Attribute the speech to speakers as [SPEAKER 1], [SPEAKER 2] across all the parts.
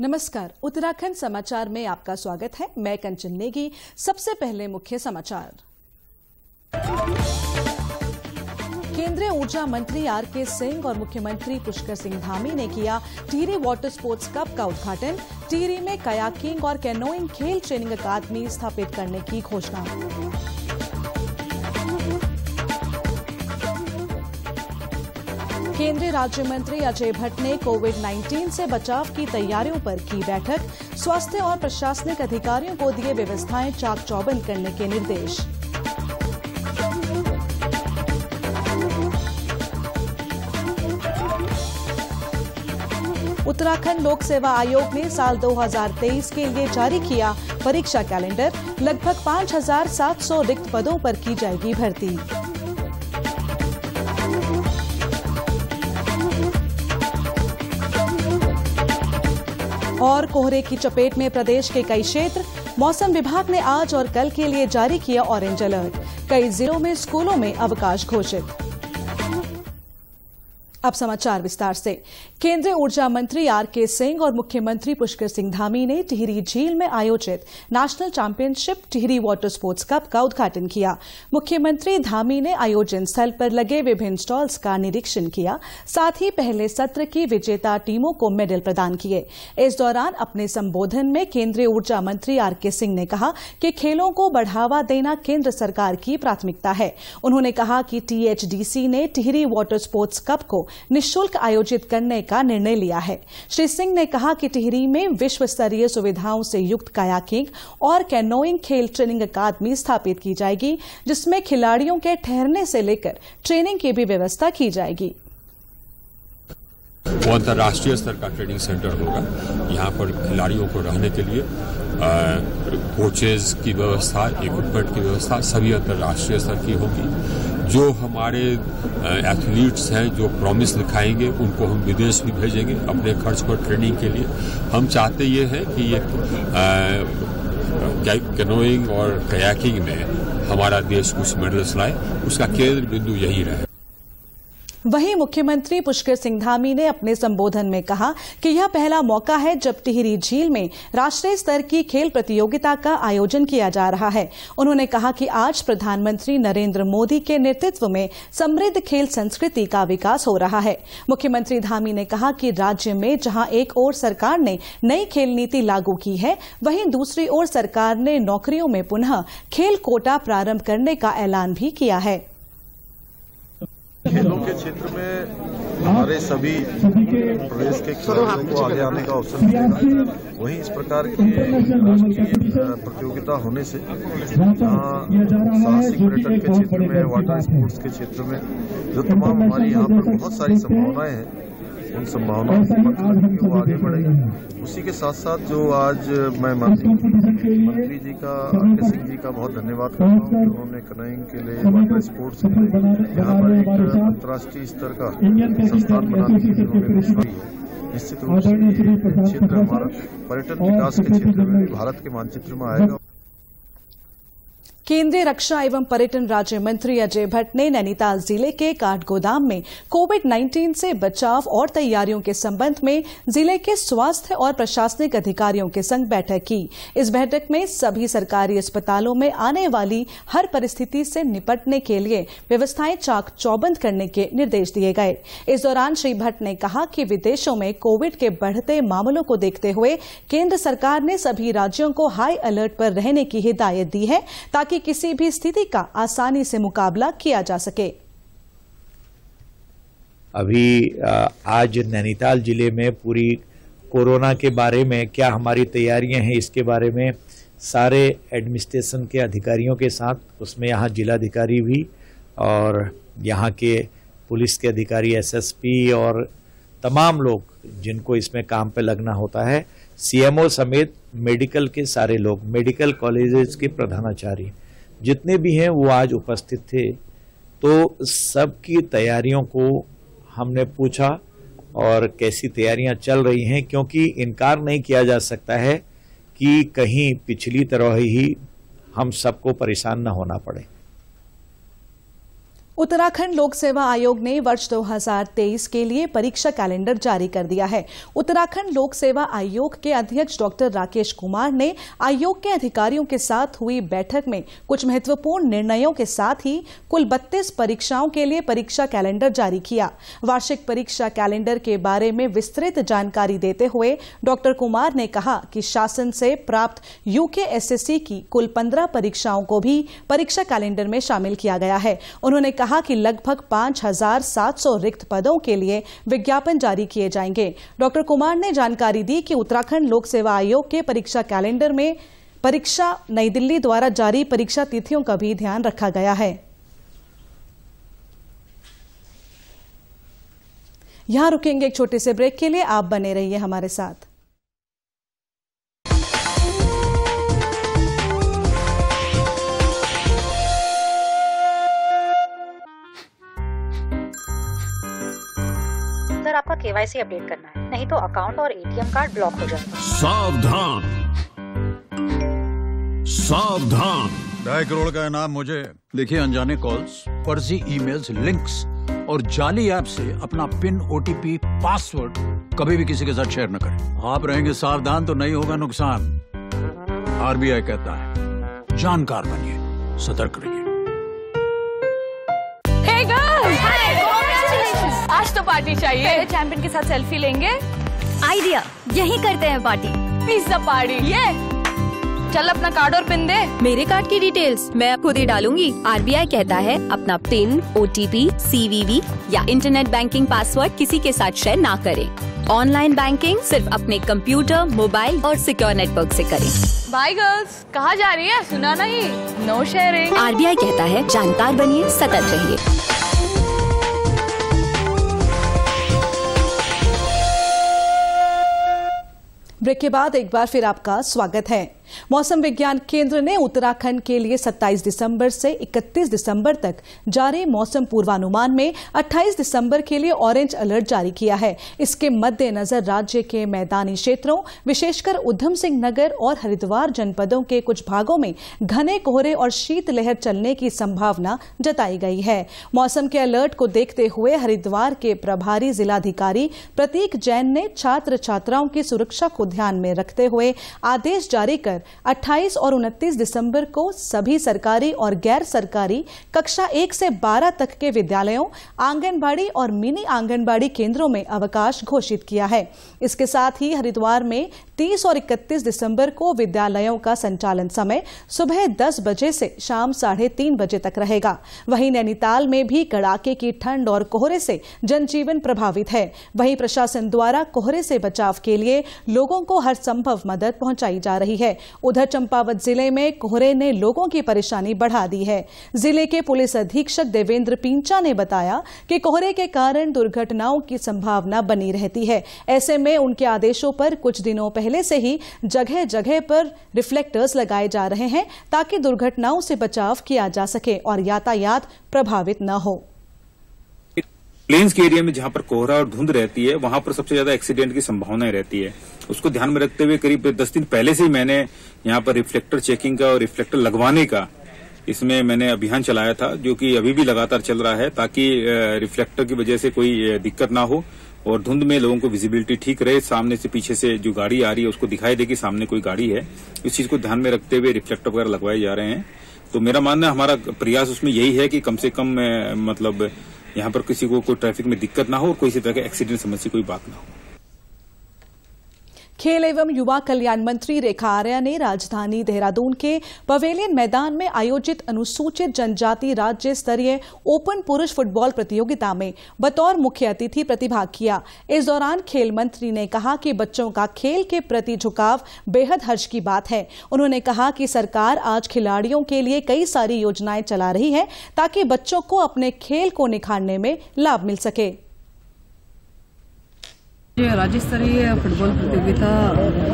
[SPEAKER 1] नमस्कार, उत्तराखंड समाचार में आपका स्वागत है। मैं कंचन नेगी। सबसे पहले मुख्य समाचार। केंद्रीय ऊर्जा मंत्री आर.के. सिंह और मुख्यमंत्री पुष्कर सिंह धामी ने किया टिहरी वाटर स्पोर्ट्स कप का उद्घाटन। टिहरी में कयाकिंग और कैनोइंग खेल ट्रेनिंग अकादमी स्थापित करने की घोषणा। केंद्रीय राज्य मंत्री अजय भट्ट ने कोविड-19 से बचाव की तैयारियों पर की बैठक। स्वास्थ्य और प्रशासनिक अधिकारियों को दिए व्यवस्थाएं चाक-चौबंद करने के निर्देश। उत्तराखंड लोक सेवा आयोग ने साल 2023 के लिए जारी किया परीक्षा कैलेंडर। लगभग 5,700 रिक्त पदों पर की जाएगी भर्ती। और कोहरे की चपेट में प्रदेश के कई क्षेत्र। मौसम विभाग ने आज और कल के लिए जारी किया ऑरेंज अलर्ट। कई जिलों में स्कूलों में अवकाश घोषित। अब समाचार विस्तार से। केंद्रीय ऊर्जा मंत्री आर.के. सिंह और मुख्यमंत्री पुष्कर सिंह धामी ने टिहरी झील में आयोजित national championship Tehri water sports cup का उद्घाटन किया। मुख्यमंत्री धामी ने आयोजन स्थल पर लगे विभिन्न स्टॉल्स का निरीक्षण किया। साथ ही पहले सत्र की विजेता टीमों को मेडल प्रदान किए। इस दौरान अपने संबोधन में केंद्रीय ऊर्जा मंत्री आर.के. सिंह ने कहा कि खेलों को बढ़ावा देना केंद्र सरकार की प्राथमिकता है। उन्होंने कहा कि टीएचडीसी ने टिहरी वाटर स्पोर्ट्स कप को निःशुल्क आयोजित करने का निर्णय लिया है। श्री सिंह ने कहा कि टिहरी में विश्व स्तरीय सुविधाओं से युक्त कयाकिंग और कैनोइंग खेल ट्रेनिंग अकादमी स्थापित की जाएगी, जिसमें खिलाड़ियों के ठहरने से लेकर ट्रेनिंग की भी व्यवस्था की जाएगी।
[SPEAKER 2] वो अंतर्राष्ट्रीय स्तर का ट्रेनिंग सेंटर होगा। यहाँ पर खिलाड़ियों को रहने के लिए कोचेज की व्यवस्था, इक्विपमेंट की व्यवस्था सभी अंतर्राष्ट्रीय स्तर की होगी। जो हमारे एथलीट्स हैं जो प्रॉमिस दिखाएंगे उनको हम विदेश भी भेजेंगे अपने खर्च पर ट्रेनिंग के लिए। हम चाहते ये हैं कि ये कैनोइंग और कयाकिंग में हमारा देश कुछ मेडल्स लाए, उसका केंद्र बिंदु यही रहे।
[SPEAKER 1] वहीं मुख्यमंत्री पुष्कर सिंह धामी ने अपने संबोधन में कहा कि यह पहला मौका है जब टिहरी झील में राष्ट्रीय स्तर की खेल प्रतियोगिता का आयोजन किया जा रहा है। उन्होंने कहा कि आज प्रधानमंत्री नरेंद्र मोदी के नेतृत्व में समृद्ध खेल संस्कृति का विकास हो रहा है। मुख्यमंत्री धामी ने कहा कि राज्य में जहां एक ओर सरकार ने नई खेल नीति लागू की है, वहीं दूसरी ओर सरकार ने नौकरियों में पुनः खेल कोटा प्रारंभ करने का ऐलान भी किया है।
[SPEAKER 3] खेलों के क्षेत्र में हमारे सभी प्रदेश के खिलाड़ियों को आगे आने का अवसर मिलेगा। वहीं इस प्रकार की राष्ट्रीय प्रतियोगिता होने से साहसिक पर्यटन के क्षेत्र में, वाटर स्पोर्ट्स के क्षेत्र में जो तमाम हमारी यहाँ पर बहुत सारी संभावनाएं हैं, उन संभावनाओं को आगे बढ़े। उसी के साथ साथ जो आज मैं मंत्री जी का, आर.के. सिंह जी का बहुत धन्यवाद करता हूँ कि उन्होंने कैनोइंग के लिए, वाटर स्पोर्ट्स के लिए यहाँ पर एक अंतर्राष्ट्रीय स्तर का संस्थान बनाने की उन्होंने घोषणा की है। निश्चित रूप से ये क्षेत्र हमारा पर्यटन विकास के क्षेत्र में भारत के मानचित्र में आएगा।
[SPEAKER 1] केंद्रीय रक्षा एवं पर्यटन राज्य मंत्री अजय भट्ट ने नैनीताल जिले के काठगोदाम में कोविड-19 से बचाव और तैयारियों के संबंध में जिले के स्वास्थ्य और प्रशासनिक अधिकारियों के संग बैठक की। इस बैठक में सभी सरकारी अस्पतालों में आने वाली हर परिस्थिति से निपटने के लिए व्यवस्थाएं चाक-चौबंद करने के निर्देश दिए गए। इस दौरान श्री भट्ट ने कहा कि विदेशों में कोविड के बढ़ते मामलों को देखते हुए केंद्र सरकार ने सभी राज्यों को हाई अलर्ट पर रहने की हिदायत दी है, ताकि किसी भी स्थिति का आसानी से मुकाबला किया जा सके।
[SPEAKER 4] अभी आज नैनीताल जिले में पूरी कोरोना के बारे में क्या हमारी तैयारियां हैं, इसके बारे में सारे एडमिनिस्ट्रेशन के अधिकारियों के साथ, उसमें यहाँ जिलाधिकारी भी और यहाँ के पुलिस के अधिकारी, एसएसपी और तमाम लोग जिनको इसमें काम पे लगना होता है, सीएमओ समेत मेडिकल के सारे लोग, मेडिकल कॉलेजेस के प्रधानाचार्य जितने भी हैं वो आज उपस्थित थे। तो सबकी तैयारियों को हमने पूछा और कैसी तैयारियां चल रही हैं, क्योंकि इनकार नहीं किया जा सकता है कि कहीं पिछली तरह ही हम सबको परेशान न होना पड़े।
[SPEAKER 1] उत्तराखंड लोक सेवा आयोग ने वर्ष 2023 के लिए परीक्षा कैलेंडर जारी कर दिया है। उत्तराखंड लोक सेवा आयोग के अध्यक्ष डॉक्टर राकेश कुमार ने आयोग के अधिकारियों के साथ हुई बैठक में कुछ महत्वपूर्ण निर्णयों के साथ ही कुल 32 परीक्षाओं के लिए परीक्षा कैलेंडर जारी किया। वार्षिक परीक्षा कैलेंडर के बारे में विस्तृत जानकारी देते हुए डॉक्टर कुमार ने कहा कि शासन से प्राप्त यूकेएसएससी की कुल 15 परीक्षाओं को भी परीक्षा कैलेंडर में शामिल किया गया है। उन्होंने कहा कि लगभग 5,700 रिक्त पदों के लिए विज्ञापन जारी किए जाएंगे। डॉक्टर कुमार ने जानकारी दी कि उत्तराखंड लोक सेवा आयोग के परीक्षा कैलेंडर में परीक्षा नई दिल्ली द्वारा जारी परीक्षा तिथियों का भी ध्यान रखा गया है। यहां रुकेंगे एक छोटे से ब्रेक के लिए, आप बने रहिए हमारे साथ।
[SPEAKER 5] सर, आपका केवाईसी अपडेट करना है, नहीं तो अकाउंट और एटीएम कार्ड ब्लॉक हो जाएगा।
[SPEAKER 6] सावधान सावधान, 2.5 करोड़ का इनाम मुझे। देखिए, अनजाने कॉल्स, फर्जी ईमेल्स, लिंक्स और जाली ऐप से अपना पिन, ओटीपी, पासवर्ड कभी भी किसी के साथ शेयर न करें। आप रहेंगे सावधान तो नहीं होगा नुकसान। आरबीआई कहता है, जानकार बनिए, सतर्क रहिए।
[SPEAKER 7] आज तो पार्टी चाहिए। पहले चैंपियन के साथ सेल्फी लेंगे।
[SPEAKER 8] आइडिया, यही करते हैं पार्टी।
[SPEAKER 7] Pizza party. ये चल अपना कार्ड और पिन दे।
[SPEAKER 8] मेरे कार्ड की डिटेल्स मैं खुद ही डालूंगी। आरबीआई कहता है अपना पिन, ओटीपी, सीवीवी या इंटरनेट बैंकिंग पासवर्ड किसी के साथ शेयर ना करें। ऑनलाइन बैंकिंग सिर्फ अपने कंप्यूटर, मोबाइल और सिक्योर नेटवर्क से करें।
[SPEAKER 7] बाय गर्ल्स, कहाँ जा रही है? सुना नहीं, नो शेयरिंग।
[SPEAKER 8] आरबीआई कहता है, जानकार बनिए, सतर्क रहिए।
[SPEAKER 1] ब्रेक के बाद एक बार फिर आपका स्वागत है। मौसम विज्ञान केंद्र ने उत्तराखंड के लिए 27 दिसंबर से 31 दिसंबर तक जारी मौसम पूर्वानुमान में 28 दिसंबर के लिए ऑरेंज अलर्ट जारी किया है। इसके मद्देनजर राज्य के मैदानी क्षेत्रों, विशेषकर उधम सिंह नगर और हरिद्वार जनपदों के कुछ भागों में घने कोहरे और शीतलहर चलने की संभावना जताई गई है। मौसम के अलर्ट को देखते हुए हरिद्वार के प्रभारी जिलाधिकारी प्रतीक जैन ने छात्र छात्राओं की सुरक्षा को ध्यान में रखते हुए आदेश जारी कर 28 और 29 दिसंबर को सभी सरकारी और गैर सरकारी कक्षा 1 से 12 तक के विद्यालयों, आंगनबाड़ी और मिनी आंगनबाड़ी केंद्रों में अवकाश घोषित किया है। इसके साथ ही हरिद्वार में 30 और 31 दिसंबर को विद्यालयों का संचालन समय सुबह 10 बजे से शाम 3:30 बजे तक रहेगा। वहीं नैनीताल में भी कड़ाके की ठंड और कोहरे से जनजीवन प्रभावित है। वहीं प्रशासन द्वारा कोहरे से बचाव के लिए लोगों को हर संभव मदद पहुंचाई जा रही है। उधर चंपावत जिले में कोहरे ने लोगों की परेशानी बढ़ा दी है। जिले के पुलिस अधीक्षक देवेंद्र पिंचा ने बताया कि कोहरे के कारण दुर्घटनाओं की संभावना बनी रहती है। ऐसे में उनके आदेशों पर कुछ दिनों पहले से ही जगह जगह पर रिफ्लेक्टर्स लगाए जा रहे हैं ताकि दुर्घटनाओं से बचाव किया जा सके और यातायात प्रभावित न हो।
[SPEAKER 9] प्लेन्स के एरिया में जहां पर कोहरा और धुंध रहती है, वहां पर सबसे ज्यादा एक्सीडेंट की संभावनाएं रहती है। उसको ध्यान में रखते हुए करीब 10 दिन पहले से ही मैंने यहाँ पर रिफ्लेक्टर चेकिंग का और रिफ्लेक्टर लगवाने का इसमें मैंने अभियान चलाया था, जो कि अभी भी लगातार चल रहा है, ताकि रिफ्लेक्टर की वजह से कोई दिक्कत ना हो और धुंध में लोगों को विजिबिलिटी ठीक रहे। सामने से पीछे से जो गाड़ी आ रही है उसको दिखाई दे कि सामने कोई गाड़ी है। इस चीज को ध्यान में रखते हुए रिफ्लेक्टर वगैरह लगवाए जा रहे हैं। तो मेरा मानना है, हमारा प्रयास उसमें यही है कि कम से कम मतलब यहाँ पर किसी को कोई ट्रैफिक में दिक्कत ना हो और कोई इसी तरह के एक्सीडेंट समस्या कोई बात ना हो।
[SPEAKER 1] खेल एवं युवा कल्याण मंत्री रेखा आर्या ने राजधानी देहरादून के पवेलियन मैदान में आयोजित अनुसूचित जनजाति राज्य स्तरीय ओपन पुरुष फुटबॉल प्रतियोगिता में बतौर मुख्य अतिथि प्रतिभाग किया। इस दौरान खेल मंत्री ने कहा कि बच्चों का खेल के प्रति झुकाव बेहद हर्ष की बात है। उन्होंने कहा कि सरकार आज खिलाड़ियों के लिए कई सारी योजनाएं चला रही है ताकि बच्चों को अपने खेल को निखारने में लाभ मिल सके।
[SPEAKER 10] राज्य स्तरीय फुटबॉल प्रतियोगिता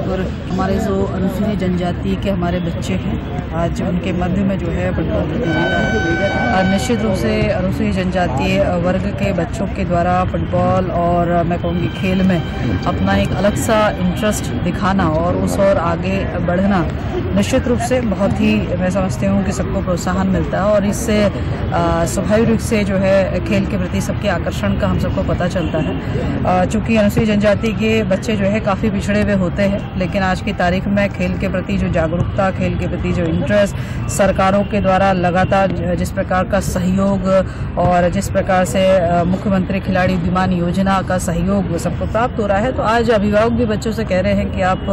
[SPEAKER 10] पर हमारे जो अनुसूचित जनजाति के हमारे बच्चे हैं, आज उनके मध्य में जो है फुटबॉल प्रतियोगिता निश्चित रूप से अनुसूचित जनजातीय वर्ग के बच्चों के द्वारा फुटबॉल और मैं कहूँगी खेल में अपना एक अलग सा इंटरेस्ट दिखाना और उस और आगे बढ़ना निश्चित रूप से बहुत ही मैं समझती हूँ कि सबको प्रोत्साहन मिलता है और इससे स्वाभाविक रूप से जो है खेल के प्रति सबके आकर्षण का हम सबको पता चलता है। चूँकि अनुसूचित जनजाति के बच्चे जो है काफ़ी पिछड़े हुए होते हैं, लेकिन आज की तारीख में खेल के प्रति जो जागरूकता, खेल के प्रति जो इंटरेस्ट, सरकारों के द्वारा लगातार जिस प्रकार का सहयोग और जिस प्रकार से मुख्यमंत्री खिलाड़ी उद्यमान योजना का सहयोग सबको प्राप्त हो रहा है, तो आज अभिभावक भी बच्चों से कह रहे हैं कि आप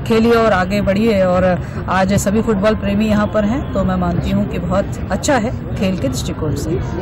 [SPEAKER 10] खेलिए और आगे बढ़िए। और आज सभी फुटबॉल प्रेमी यहाँ पर हैं, तो मैं मानती हूँ कि बहुत अच्छा है खेल के दृष्टिकोण से।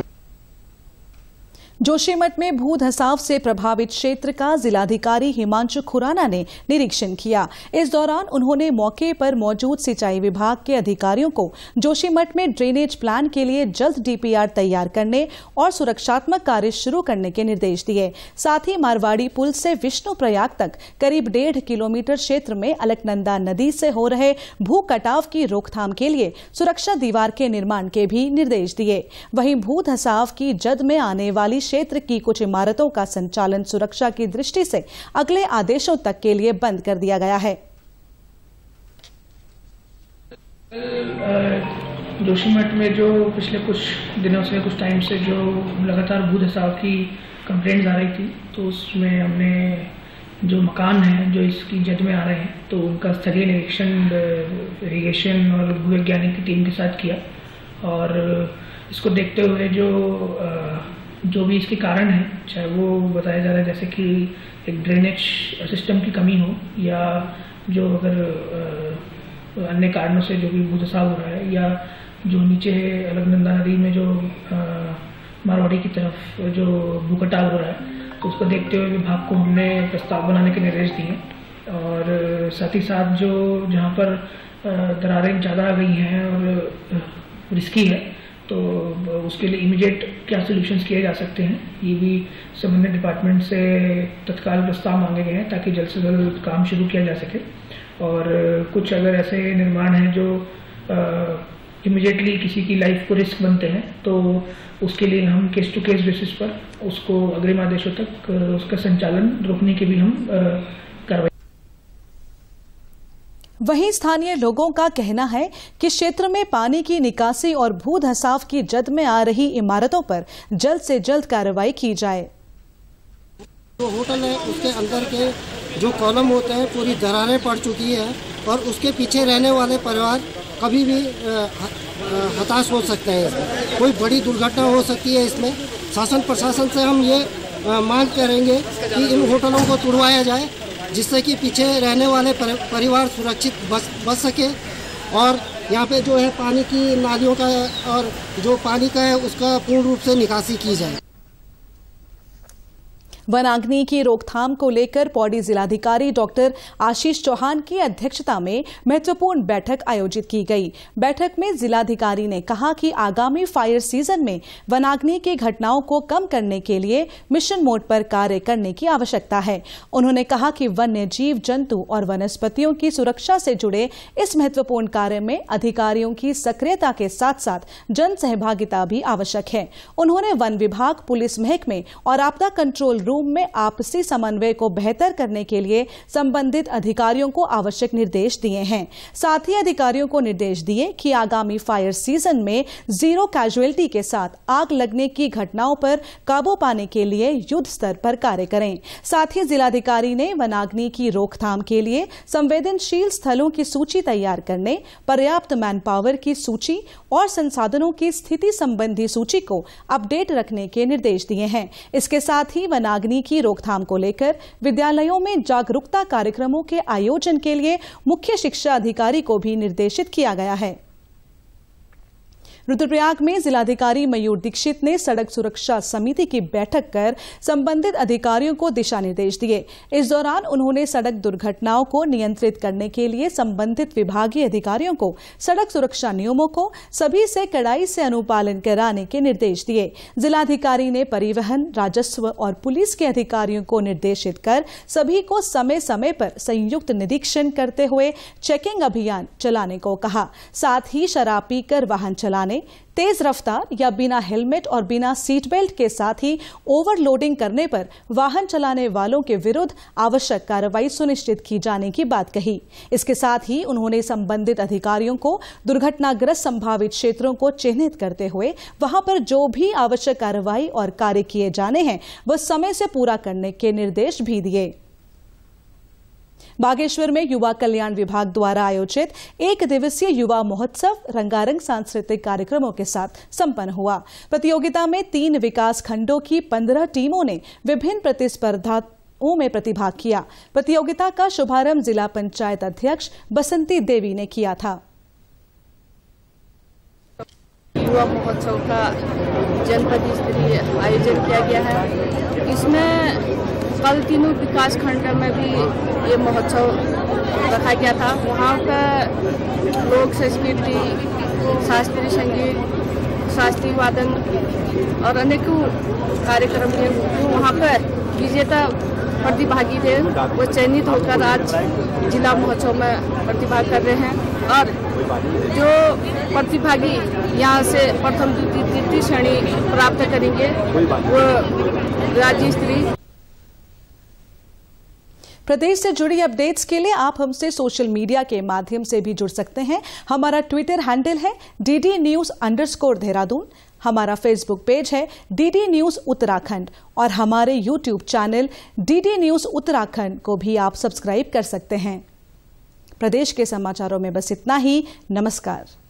[SPEAKER 1] जोशीमठ में भू धंसाव से प्रभावित क्षेत्र का जिलाधिकारी हिमांशु खुराना ने निरीक्षण किया। इस दौरान उन्होंने मौके पर मौजूद सिंचाई विभाग के अधिकारियों को जोशीमठ में ड्रेनेज प्लान के लिए जल्द डीपीआर तैयार करने और सुरक्षात्मक कार्य शुरू करने के निर्देश दिए। साथ ही मारवाड़ी पुल से विष्णु प्रयाग तक करीब 1.5 किलोमीटर क्षेत्र में अलकनंदा नदी से हो रहे भू कटाव की रोकथाम के लिए सुरक्षा दीवार के निर्माण के भी निर्देश दिए। वहीं भू धंसाव की जद में आने वाली क्षेत्र की कुछ इमारतों का संचालन सुरक्षा की दृष्टि से अगले आदेशों तक के लिए बंद कर दिया गया है।
[SPEAKER 11] जोशीमठ में जो पिछले कुछ दिनों से, कुछ टाइम से जो लगातार भू धंसाव की कंप्लेंट्स आ रही थी, तो उसमें हमने जो मकान हैं जो इसकी जद में आ रहे हैं, तो उनका स्थलीय निरीक्षण इरिगेशन और भूवैज्ञानिक की टीम के साथ किया। और इसको देखते हुए जो भी इसके कारण है, चाहे वो बताया जा रहा है जैसे कि एक ड्रेनेज सिस्टम की कमी हो या जो अगर अन्य कारणों से जो भी भू धंसाव हो रहा है, या जो नीचे अलकनंदा नदी में जो मारवाड़ी की तरफ जो भू कटाव हो रहा है, तो उसको देखते हुए विभाग को हमने प्रस्ताव बनाने के निर्देश दिए। और साथ ही साथ जो जहाँ पर दरारें ज़्यादा आ गई हैं और रिस्की है, तो उसके लिए इमीडिएट क्या सॉल्यूशंस किए जा सकते हैं, ये भी संबंधित डिपार्टमेंट से तत्काल प्रस्ताव मांगे गए हैं ताकि जल्द से जल्द काम शुरू किया जा सके। और कुछ अगर ऐसे निर्माण हैं जो इमीडिएटली किसी की लाइफ को रिस्क बनते हैं, तो उसके लिए हम केस टू केस बेसिस पर उसको अग्रिम आदेशों तक उसका संचालन रोकने की भी हम कार्रवाई।
[SPEAKER 1] वहीं स्थानीय लोगों का कहना है कि क्षेत्र में पानी की निकासी और भू धंसाव की जद में आ रही इमारतों पर जल्द से जल्द कार्रवाई की जाए।
[SPEAKER 12] जो होटल है उसके अंदर के जो कॉलम होते हैं पूरी दरारें पड़ चुकी है और उसके पीछे रहने वाले परिवार कभी भी हताश हो सकते हैं। इसमें कोई बड़ी दुर्घटना हो सकती है। इसमें शासन प्रशासन से हम ये मांग करेंगे कि इन होटलों को तुड़वाया जाए, जिससे कि पीछे रहने वाले परिवार सुरक्षित बच सके और यहाँ पे जो है पानी की नालियों का और जो पानी का है उसका पूर्ण रूप से निकासी की जाए।
[SPEAKER 1] वनाग्नि की रोकथाम को लेकर पौड़ी जिलाधिकारी डॉक्टर आशीष चौहान की अध्यक्षता में महत्वपूर्ण बैठक आयोजित की गई। बैठक में जिलाधिकारी ने कहा कि आगामी फायर सीजन में वनाग्नि की घटनाओं को कम करने के लिए मिशन मोड पर कार्य करने की आवश्यकता है। उन्होंने कहा कि वन्य जीव, जंतु और वनस्पतियों की सुरक्षा से जुड़े इस महत्वपूर्ण कार्य में अधिकारियों की सक्रियता के साथ साथ जन सहभागिता भी आवश्यक है। उन्होंने वन विभाग, पुलिस महकमे और आपदा कंट्रोल रूम में आपसी समन्वय को बेहतर करने के लिए संबंधित अधिकारियों को आवश्यक निर्देश दिए हैं। साथ ही अधिकारियों को निर्देश दिए कि आगामी फायर सीजन में जीरो कैजुअलिटी के साथ आग लगने की घटनाओं पर काबू पाने के लिए युद्ध स्तर पर कार्य करें। साथ ही जिलाधिकारी ने वनाग्नि की रोकथाम के लिए संवेदनशील स्थलों की सूची तैयार करने, पर्याप्त मैन पावर की सूची और संसाधनों की स्थिति संबंधी सूची को अपडेट रखने के निर्देश दिए हैं। इसके साथ ही वनाग्नि की रोकथाम को लेकर विद्यालयों में जागरूकता कार्यक्रमों के आयोजन के लिए मुख्य शिक्षा अधिकारी को भी निर्देशित किया गया है। रुद्रप्रयाग में जिलाधिकारी मयूर दीक्षित ने सड़क सुरक्षा समिति की बैठक कर संबंधित अधिकारियों को दिशा निर्देश दिए। इस दौरान उन्होंने सड़क दुर्घटनाओं को नियंत्रित करने के लिए संबंधित विभागीय अधिकारियों को सड़क सुरक्षा नियमों को सभी से कड़ाई से अनुपालन कराने के निर्देश दिए। जिलाधिकारी ने परिवहन, राजस्व और पुलिस के अधिकारियों को निर्देशित कर सभी को समय समय पर संयुक्त निरीक्षण करते हुए चेकिंग अभियान चलाने को कहा। साथ ही शराब पीकर वाहन चलाने, तेज रफ्तार या बिना हेलमेट और बिना सीट बेल्ट के साथ ही ओवरलोडिंग करने पर वाहन चलाने वालों के विरुद्ध आवश्यक कार्रवाई सुनिश्चित की जाने की बात कही। इसके साथ ही उन्होंने संबंधित अधिकारियों को दुर्घटनाग्रस्त संभावित क्षेत्रों को चिन्हित करते हुए वहां पर जो भी आवश्यक कार्रवाई और कार्य किए जाने हैं वह समय से पूरा करने के निर्देश भी दिए। बागेश्वर में युवा कल्याण विभाग द्वारा आयोजित 1 दिवसीय युवा महोत्सव रंगारंग सांस्कृतिक कार्यक्रमों के साथ संपन्न हुआ। प्रतियोगिता में 3 विकास खंडों की 15 टीमों ने विभिन्न प्रतिस्पर्धाओं में प्रतिभाग किया। प्रतियोगिता का शुभारंभ जिला पंचायत अध्यक्ष बसंती देवी ने किया था।
[SPEAKER 13] युवा महोत्सव का जनपद स्तरीय आयोजन किया गया है। इसमें कल तीनों विकास खंड में भी ये महोत्सव रखा गया था। वहाँ पर लोक संस्कृति, शास्त्रीय संगीत, शास्त्रीय वादन और अनेकों कार्यक्रम थे। वहाँ पर विजेता प्रतिभागी थे, वो चयनित होकर आज जिला महोत्सव में प्रतिभाग कर रहे हैं। और जो प्रतिभागी यहाँ से प्रथम, द्वितीय, तृतीय श्रेणी प्राप्त करेंगे वो राज्य स्तरीय।
[SPEAKER 1] प्रदेश से जुड़ी अपडेट्स के लिए आप हमसे सोशल मीडिया के माध्यम से भी जुड़ सकते हैं। हमारा ट्विटर हैंडल है DD News_देहरादून, हमारा फेसबुक पेज है DD News उत्तराखंड और हमारे YouTube channel DD News Uttarakhand को भी आप सब्सक्राइब कर सकते हैं। प्रदेश के समाचारों में बस इतना ही। नमस्कार।